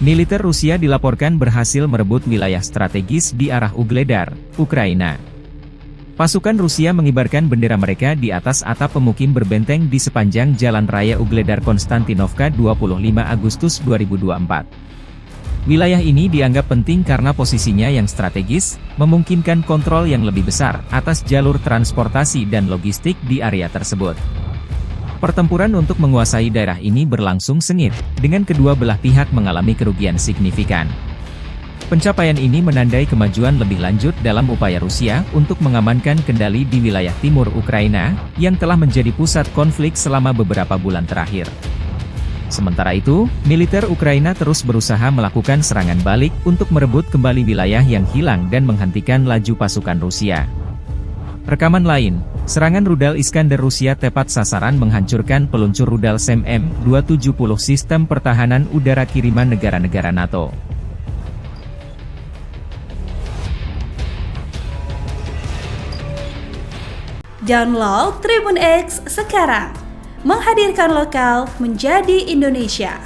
Militer Rusia dilaporkan berhasil merebut wilayah strategis di arah Ugledar, Ukraina. Pasukan Rusia mengibarkan bendera mereka di atas atap pemukim berbenteng di sepanjang Jalan Raya Ugledar Konstantinovka 25 Agustus 2024. Wilayah ini dianggap penting karena posisinya yang strategis, memungkinkan kontrol yang lebih besar atas jalur transportasi dan logistik di area tersebut. Pertempuran untuk menguasai daerah ini berlangsung sengit, dengan kedua belah pihak mengalami kerugian signifikan. Pencapaian ini menandai kemajuan lebih lanjut dalam upaya Rusia untuk mengamankan kendali di wilayah timur Ukraina, yang telah menjadi pusat konflik selama beberapa bulan terakhir. Sementara itu, militer Ukraina terus berusaha melakukan serangan balik untuk merebut kembali wilayah yang hilang dan menghentikan laju pasukan Rusia. Rekaman lain, serangan rudal Iskander Rusia tepat sasaran menghancurkan peluncur rudal SAM M270 sistem pertahanan udara kiriman negara-negara NATO. Download Tribun X sekarang, menghadirkan lokal menjadi Indonesia.